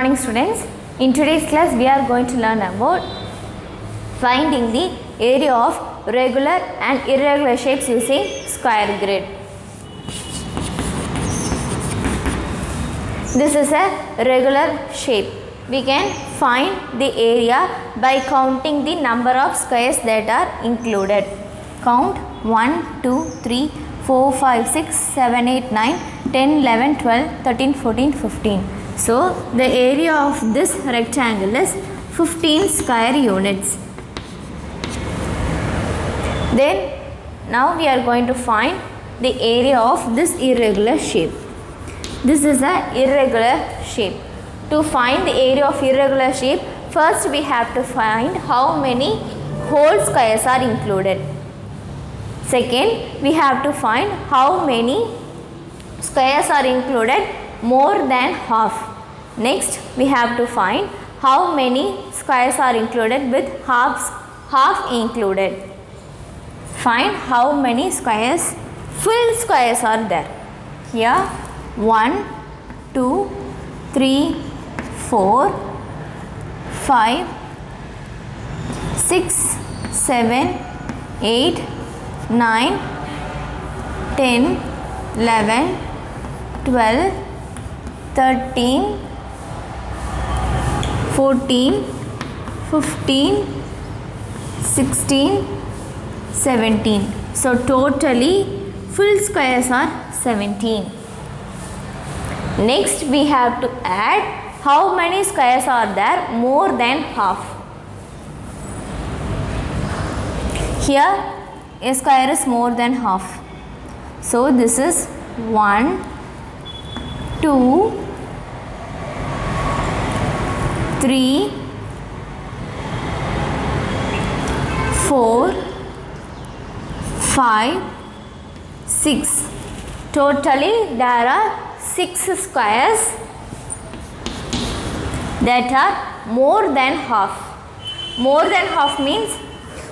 morning students. In today's class we are going to learn about finding the area of regular and irregular shapes using square grid. This is a regular shape. We can find the area by counting the number of squares that are included. Count 1, 2, 3, 4, 5, 6, 7, 8, 9, 10, 11, 12, 13, 14, 15. So, the area of this rectangle is 15 square units. Then, now we are going to find the area of this irregular shape. This is an irregular shape. To find the area of irregular shape, first we have to find how many whole squares are included. Second, we have to find how many squares are included more than half. Next, we have to find how many squares are included with half included. Find how many squares, full squares are there. Here 1, 2, 3, 4, 5, 6, 7, 8, 9, 10, 11, 12, 13, 14, 15, 16, 17. So totally full squares are 17. Next we have to add how many squares are there more than half. Here a square is more than half. So this is 1, 2, 3, 4, 5, 6. Totally there are 6 squares that are more than half. More than half means,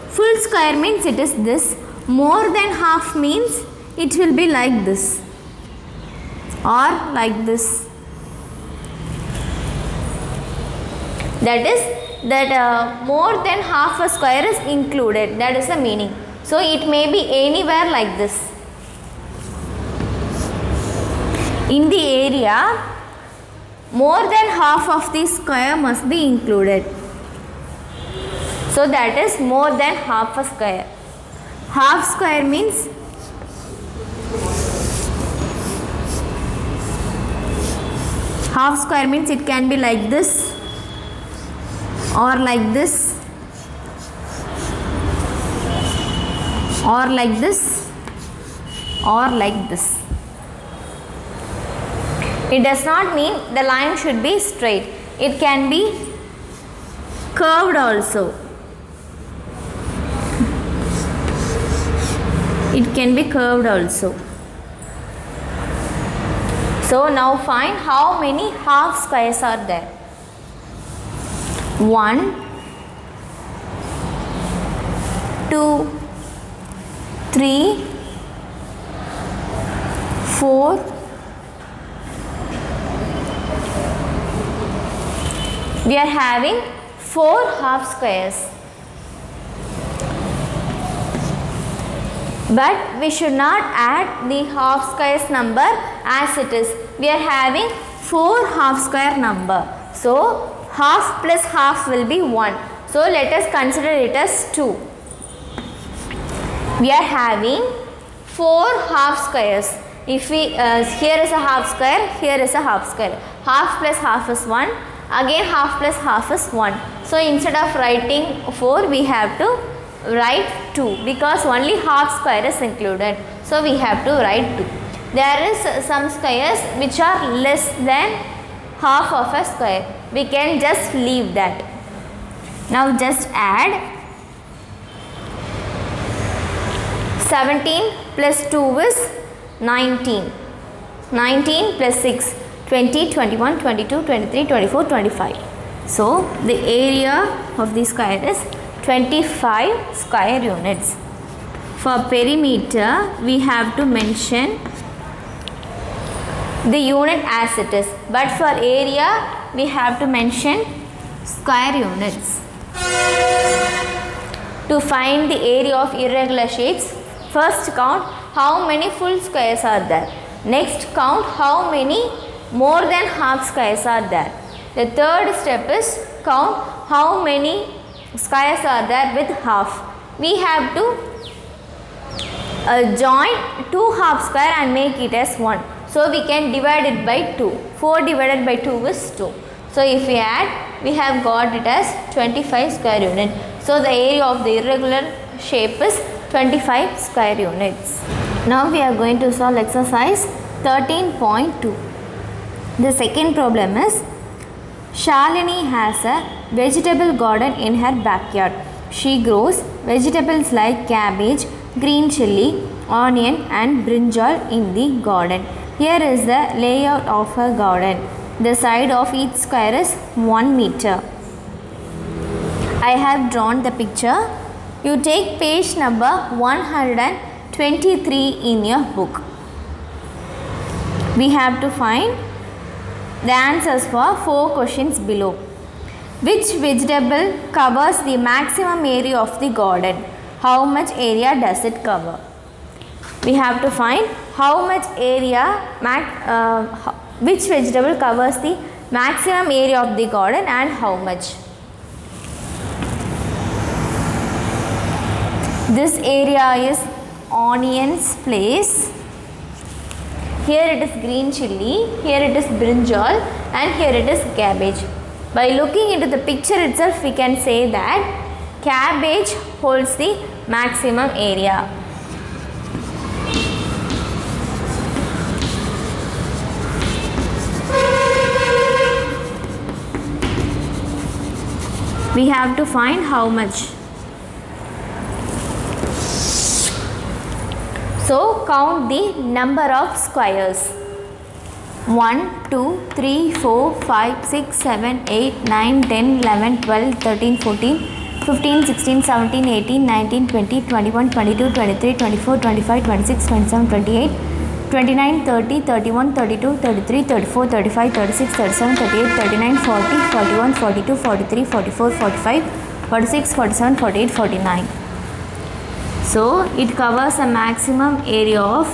full square means it is this. More than half means it will be like this or like this. That is that more than half a square is included. That is the meaning. So it may be anywhere like this. In the area, more than half of the square must be included. So that is more than half a square. Half square means it can be like this or like this or like this or like this. It does not mean the line should be straight. It can be curved also. It can be curved also. So now find how many half squares are there. 1, 2, 3, 4. We are having 4 half squares. But we should not add the half squares number as it is. We are having 4 half square number. So half plus half will be 1. So let us consider it as 2. We are having 4 half squares. If we here is a half square, here is a half square. Half plus half is 1. Again half plus half is 1. So instead of writing 4, we have to write 2 because only half square is included. So we have to write 2. There is some squares which are less than half of a square. We can just leave that. Now just add 17 plus 2 is 19. 19 plus 6. 20, 21, 22, 23, 24, 25. So, the area of the square is 25 square units. For perimeter, we have to mention the unit as it is, but for area we have to mention square units. To find the area of irregular shapes, first count how many full squares are there. Next count how many more than half squares are there. The third step is count how many squares are there with half. We have to join two half square and make it as 1. So we can divide it by 2. 4 divided by 2 is 2. So if we add, we have got it as 25 square unit. So the area of the irregular shape is 25 square units. Now we are going to solve exercise 13.2. The second problem is Shalini has a vegetable garden in her backyard. She grows vegetables like cabbage, green chilli, onion and brinjal in the garden. Here is the layout of her garden. The side of each square is 1 meter. I have drawn the picture. You take page number 123 in your book. We have to find the answers for 4 questions below. Which vegetable covers the maximum area of the garden? How much area does it cover? We have to find how much area, which vegetable covers the maximum area of the garden and how much. This area is onions place. Here it is green chilli, here it is brinjal and here it is cabbage. By looking into the picture itself, we can say that cabbage holds the maximum area. We have to find how much. So count the number of squares. 1, 2, 3, 4, 5, 6, 7, 8, 9, 10, 11, 12, 13, 14, 15, 16, 17, 18, 19, 20, 21, 22, 23, 24, 25, 26, 27, 28, 29, 30, 31, 32, 33, 34, 35, 36, 37, 38, 39, 40, 41, 42, 43, 44, 45, 46, 47, 48, 49. So it covers a maximum area of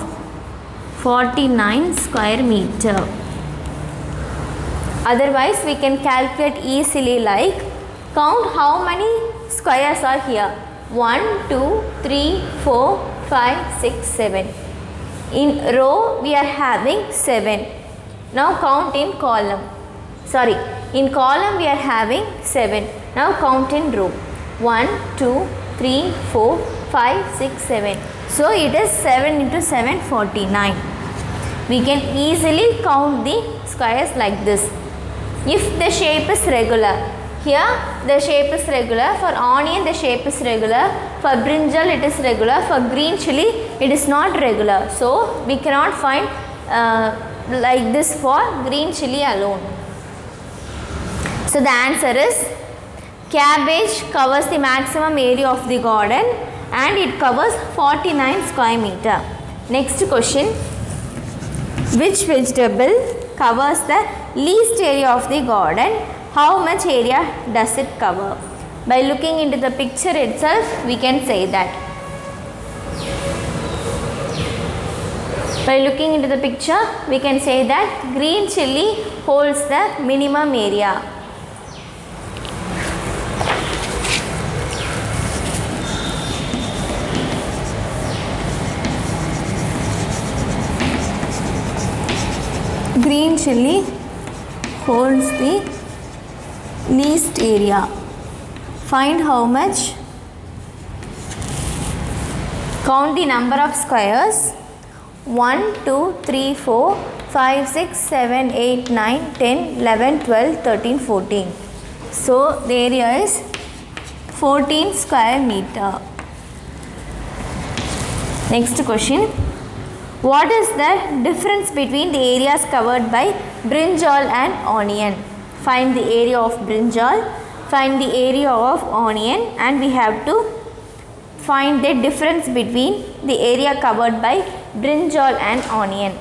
49 square meter. Otherwise we can calculate easily, like count how many squares are here. 1, 2, 3, 4, 5, 6, 7. In row we are having 7. Now count in column. Sorry, in column we are having 7. Now count in row. 1, 2, 3, 4, 5, 6, 7. So it is 7 into 7, 49. We can easily count the squares like this. If the shape is regular, here the shape is regular, for onion the shape is regular, for brinjal it is regular, for green chilli it is not regular. So we cannot find like this for green chilli alone. So the answer is cabbage covers the maximum area of the garden and it covers 49 square meter. Next question. Which vegetable covers the least area of the garden? How much area does it cover? By looking into the picture itself, we can say that. By looking into the picture, we can say that green chilli holds the minimum area. Green chilli holds the least area. Find how much. Count the number of squares. 1, 2, 3, 4, 5, 6, 7, 8, 9, 10, 11, 12, 13, 14. So the area is 14 square meter. Next question. What is the difference between the areas covered by brinjal and onion? Find the area of brinjal, find the area of onion, and we have to find the difference between the area covered by brinjal and onion.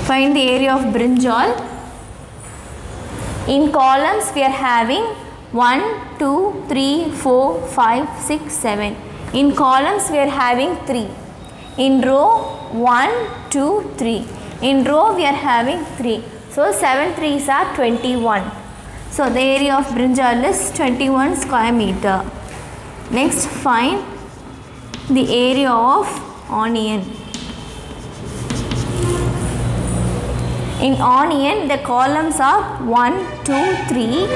Find the area of brinjal. In columns we are having 1, 2, 3, 4, 5, 6, 7. In columns we are having 3. In row 1, 2, 3. In row we are having 3. So 7 3s are 21. So the area of brinjal is 21 square meter. Next find the area of onion. In onion the columns are 1, 2, 3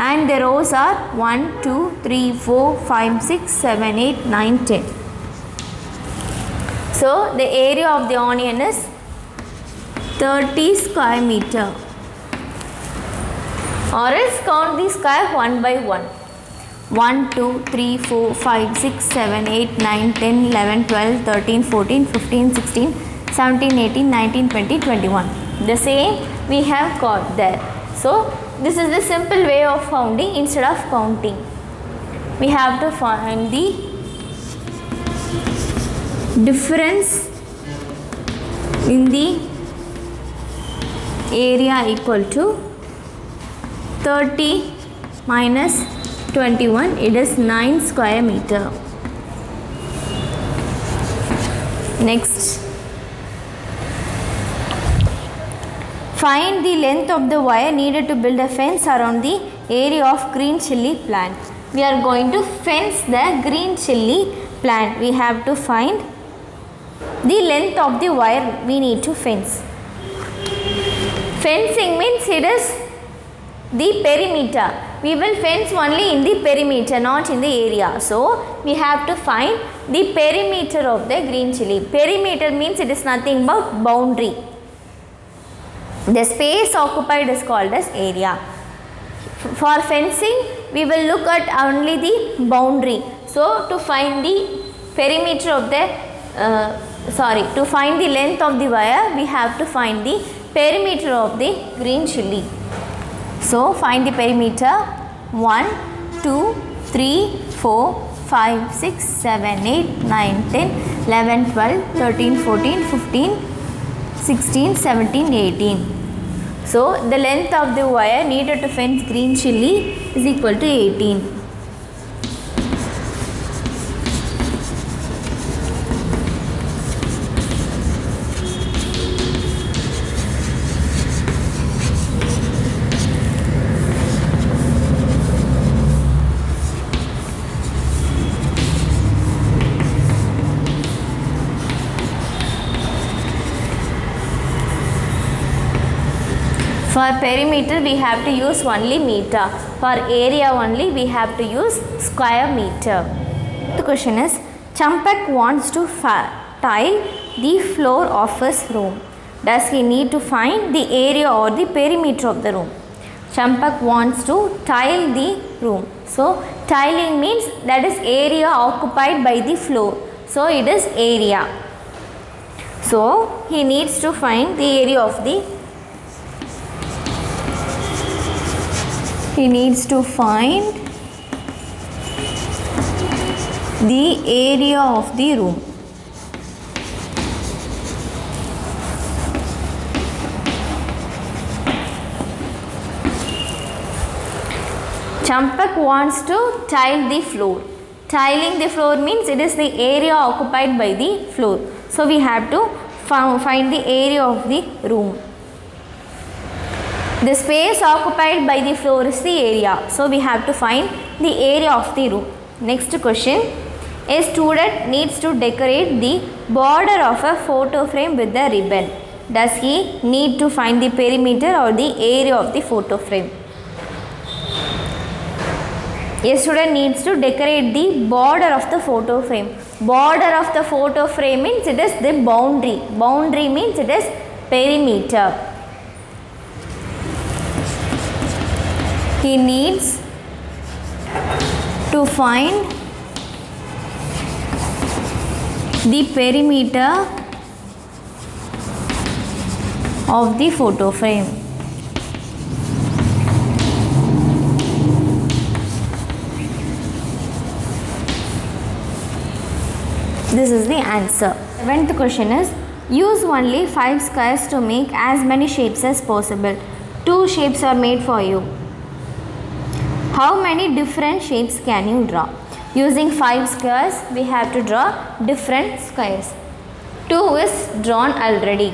and the rows are 1, 2, 3, 4, 5, 6, 7, 8, 9, 10. So the area of the onion is 30 square meter. Or else count the square one by one. 1, 2, 3, 4, 5, 6, 7, 8, 9, 10, 11, 12, 13, 14, 15, 16, 17, 18, 19, 20, 21. The same we have got there. So this is the simple way of finding instead of counting. We have to find the difference in the area equal to 30 minus 21, it is 9 square meter. Next, find the length of the wire needed to build a fence around the area of green chilli plant. We are going to fence the green chilli plant. We have to find the length of the wire we need to fence. Fencing means it is the perimeter. We will fence only in the perimeter, not in the area. So we have to find the perimeter of the green chilli. Perimeter means it is nothing but boundary. The space occupied is called as area. For fencing, we will look at only the boundary. So to find the perimeter of the to find the length of the wire, we have to find the perimeter of the green chilli. So find the perimeter. 1, 2, 3, 4, 5, 6, 7, 8, 9, 10, 11, 12, 13, 14, 15, 16, 17, 18. So the length of the wire needed to fence green chilli is equal to 18. For perimeter we have to use only meter. For area only we have to use square meter. The question is, Champak wants to tile the floor of his room. Does he need to find the area or the perimeter of the room? Champak wants to tile the room. So tiling means that is area occupied by the floor. So it is area. So he needs to find the area of the area of the room. Champak wants to tile the floor. Tiling the floor means it is the area occupied by the floor. So we have to find the area of the room. The space occupied by the floor is the area. So we have to find the area of the room. Next question. A student needs to decorate the border of a photo frame with a ribbon. Does he need to find the perimeter or the area of the photo frame? A student needs to decorate the border of the photo frame. Border of the photo frame means it is the boundary. Boundary means it is perimeter. He needs to find the perimeter of the photo frame. This is the answer. 7th question is, Use only 5 squares to make as many shapes as possible. 2 shapes are made for you. How many different shapes can you draw? Using 5 squares, we have to draw different squares. 2 is drawn already.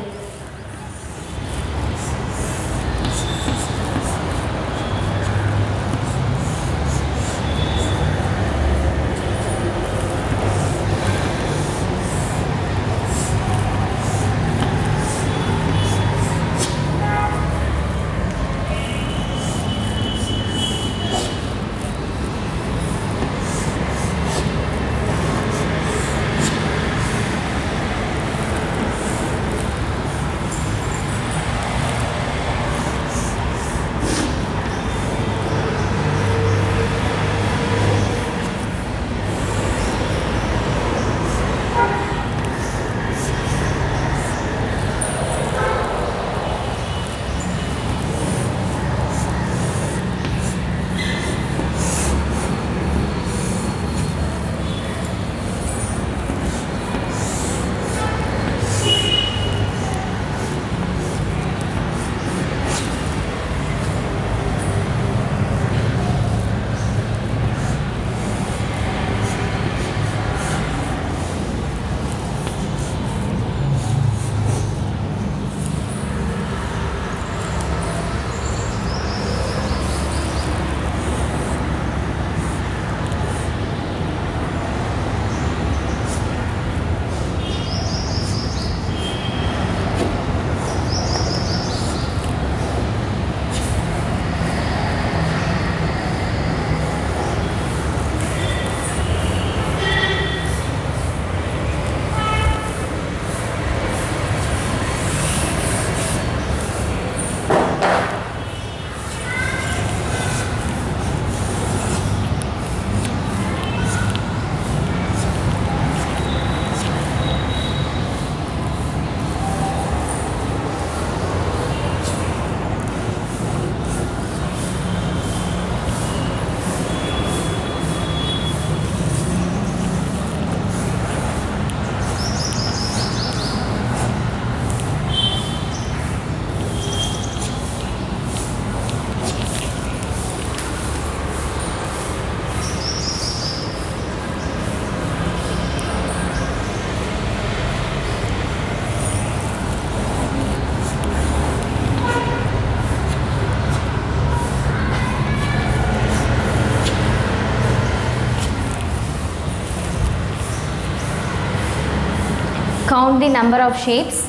Count the number of shapes.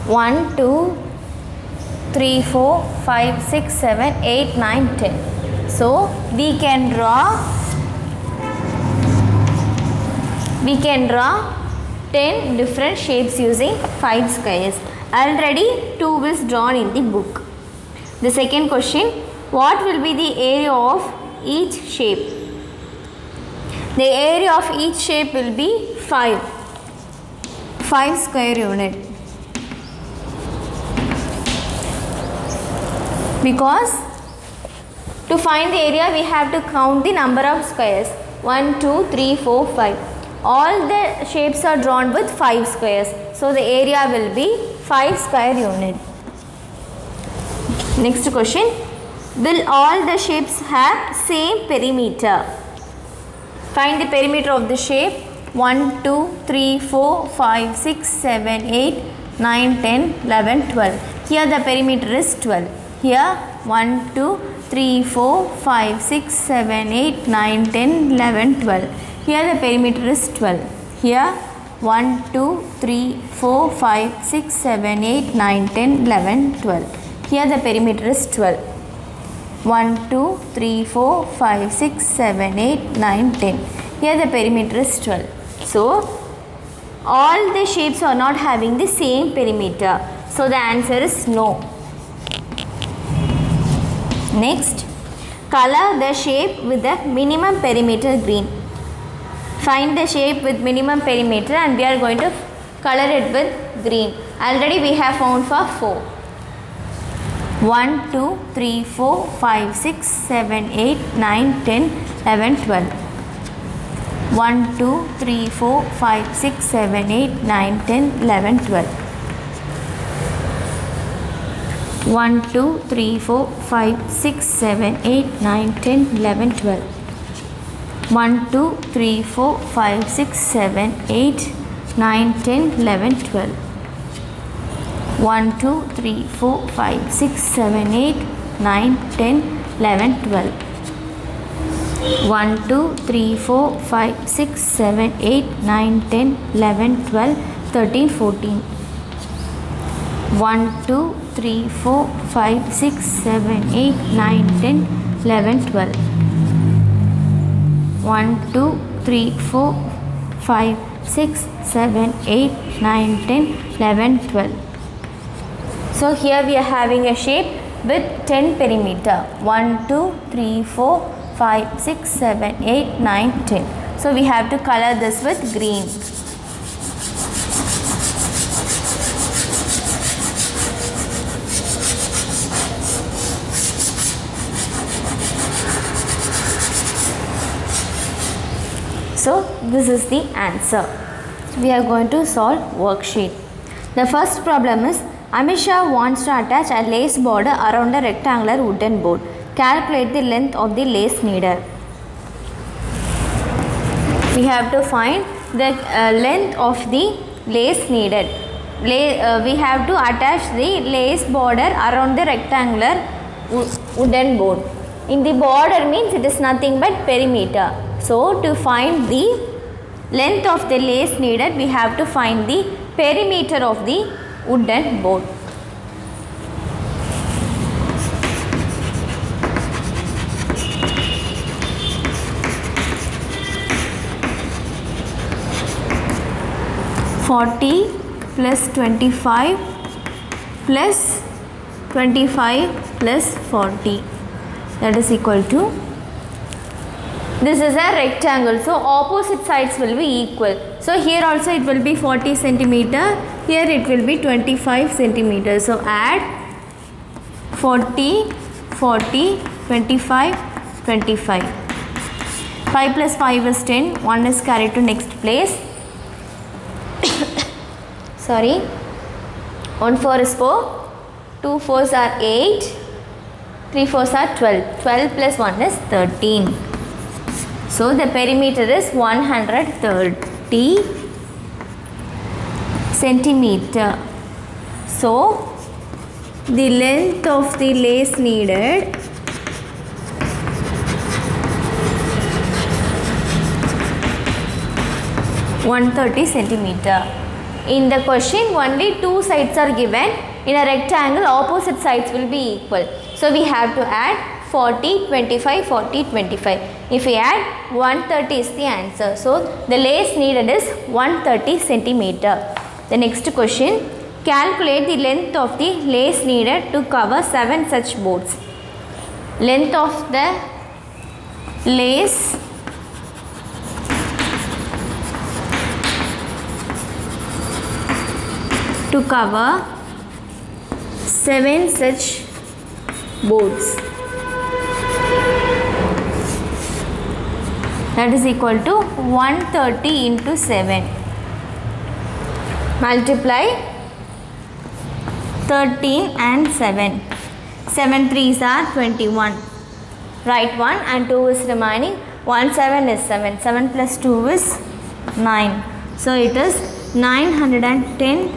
1, 2, 3, 4, 5, 6, 7, 8, 9, 10. So we can draw 10 different shapes using 5 squares. Already 2 is drawn in the book. The second question, what will be the area of each shape? The area of each shape will be 5 square unit, because to find the area we have to count the number of squares. 1, 2, 3, 4, 5. All the shapes are drawn with 5 squares, so the area will be 5 square unit. Next question, will all the shapes have same perimeter? Find the perimeter of the shape. 1, 2, 3, 4, 5, 6, 7, 8, 9, 10, 11, 12. Here the perimeter is 12. Here 1, 2, 3, 4, 5, 6, 7, 8, 9, 10, 11, 12. Here the perimeter is 12. Here 1, 2, 3, 4, 5, 6, 7, 8, 9, 10, 11, 12. Here the perimeter is 12. 1, 2, 3, 4, 5, 6, 7, 8, 9, 10. Here the perimeter is 12. So, all the shapes are not having the same perimeter. So, the answer is no. Next, color the shape with the minimum perimeter green. Find the shape with minimum perimeter and we are going to color it with green. Already we have found for 4. 1, 2, 3, 4, 5, 6, 7, 8, 9, 10, 11, 12. 1, 2, 3, 4, 5, 6, 7, 8, 9, 10, 11, 12. 1, 2, 3, 4, 5, 6, 7, 8, 9, 10, 11, 12. 1, 2, 3, 4, 5, 6, 7, 8, 9, 10, 11, 12. 1, 2, 3, 4, 5, 6, 7, 8, 9, 10, 11, 12. 1, 2, 3, 4, 5, 6, 7, 8, 9, 10, 11, 12, 13, 14. 1, 2, 3, 4, 5, 6, 7, 8, 9, 10, 11, 12. 1, 2, 3, 4, 5, 6, 7, 8, 9, 10, 11, 12. So here we are having a shape with 10 perimeter. 1, 2, 3, 4, 5, 6, 7, 8, 9, 10. So we have to color this with green. So this is the answer. We are going to solve worksheet. The first problem is Amisha wants to attach a lace border around a rectangular wooden board. Calculate the length of the lace needed. We have to find the length of the lace needed. We have to attach the lace border around the rectangular wooden board. In the border means it is nothing but perimeter. So to find the length of the lace needed, we have to find the perimeter of the wooden board. (40 plus 25 plus 25 plus 40), that is equal to, this is a rectangle, so opposite sides will be equal. So here also it will be 40 centimeter, here it will be 25 centimeters. So add 40, 40, 25, 25. 5 plus 5 is 10, 1 is carried to next place. Sorry, 1 4 is 4, 2 4s are 8, 3 4s are 12, 12 plus 1 is 13. So the perimeter is 130 centimeter. So the length of the lace needed (130 centimeter). In the question only two sides are given. In a rectangle opposite sides will be equal. So we have to add 40, 25, 40, 25. If we add 130 is the answer. So the lace needed is 130 centimeter. The next question, calculate the length of the lace needed to cover 7 such boards. Length of the lace to cover 7 such boards, that is equal to 130 into 7. Multiply 13 and 7. 7 3s are 21. Write 1 and 2 is remaining. 1 7 is 7. 7 plus 2 is 9. So it is 910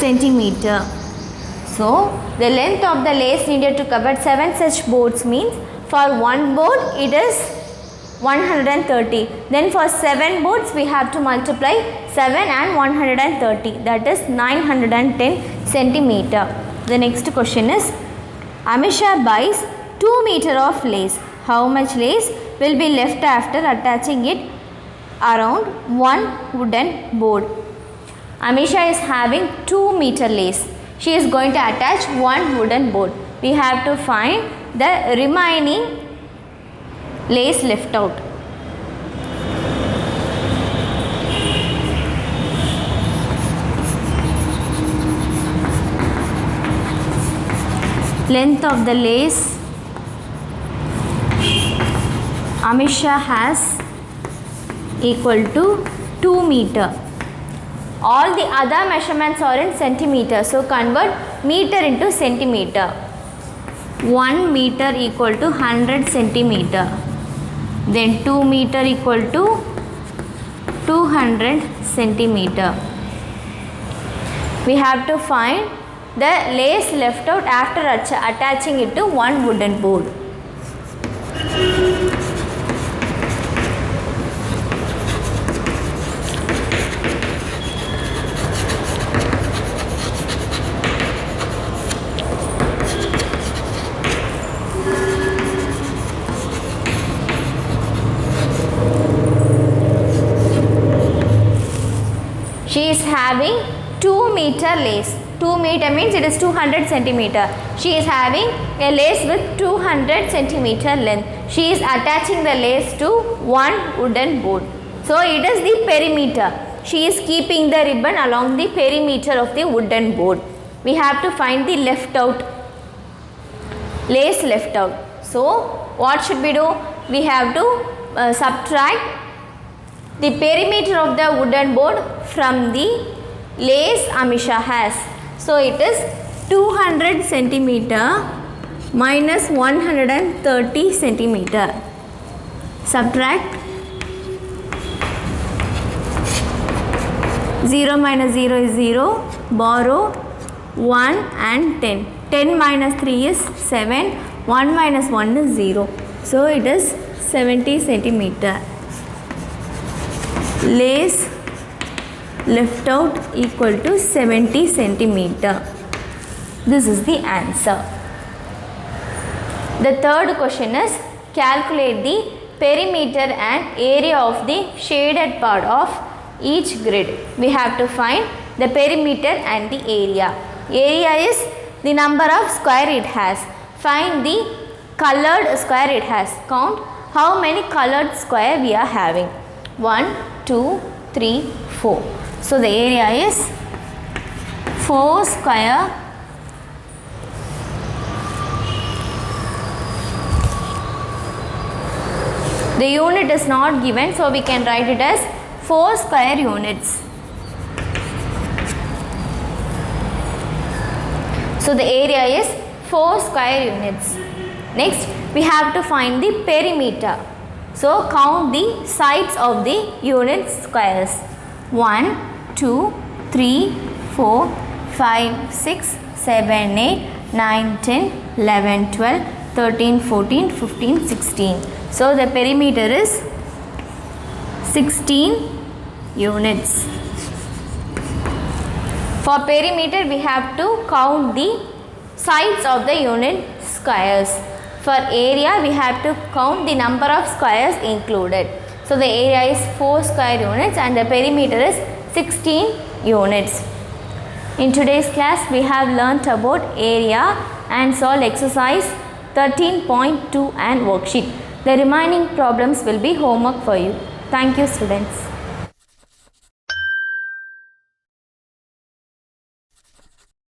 centimeter. So the length of the lace needed to cover 7 such boards means for one board it is 130. Then for 7 boards we have to multiply 7 and 130, that is 910 centimeter. The next question is, Amisha buys 2 meter of lace. How much lace will be left after attaching it around one wooden board? Amisha is having 2 meter lace. She is going to attach one wooden board. We have to find the remaining lace left out. Length of the lace Amisha has equal to 2 meter. All the other measurements are in centimeter. So convert meter into centimeter. 1 meter equal to 100 centimeter. Then 2 meter equal to 200 centimeter. We have to find the lace left out after attaching it to one wooden board. She is having 2 meter lace. 2 meter means it is 200 centimeter. She is having a lace with 200 centimeter length. She is attaching the lace to one wooden board. So it is the perimeter. She is keeping the ribbon along the perimeter of the wooden board. We have to find the left out, lace left out. So what should we do? We have to subtract the perimeter of the wooden board from the lace Amisha has. So it is 200 centimeter minus 130 centimeter. Subtract 0 minus 0 is 0. Borrow 1 and 10. 10 minus 3 is 7. 1 minus 1 is 0. So it is 70 centimeter. Lace left out equal to 70 centimeter. This is the answer. The third question is calculate the perimeter and area of the shaded part of each grid. We have to find the perimeter and the area. Area is the number of square it has. Find the colored square it has. Count how many colored square we are having. 1, 2, 3, 4. So the area is 4 square the unit is not given, so we can write it as 4 square units. So the area is 4 square units. Next we have to find the perimeter. So count the sides of the unit squares. 1, 2, 3, 4, 5, 6, 7, 8, 9, 10, 11, 12, 13, 14, 15, 16. So the perimeter is 16 units. For perimeter we have to count the sides of the unit squares. For area we have to count the number of squares included. So the area is 4 square units and the perimeter is 16 units. In today's class we have learnt about area and solved exercise 13.2 and worksheet. The remaining problems will be homework for you. Thank you students.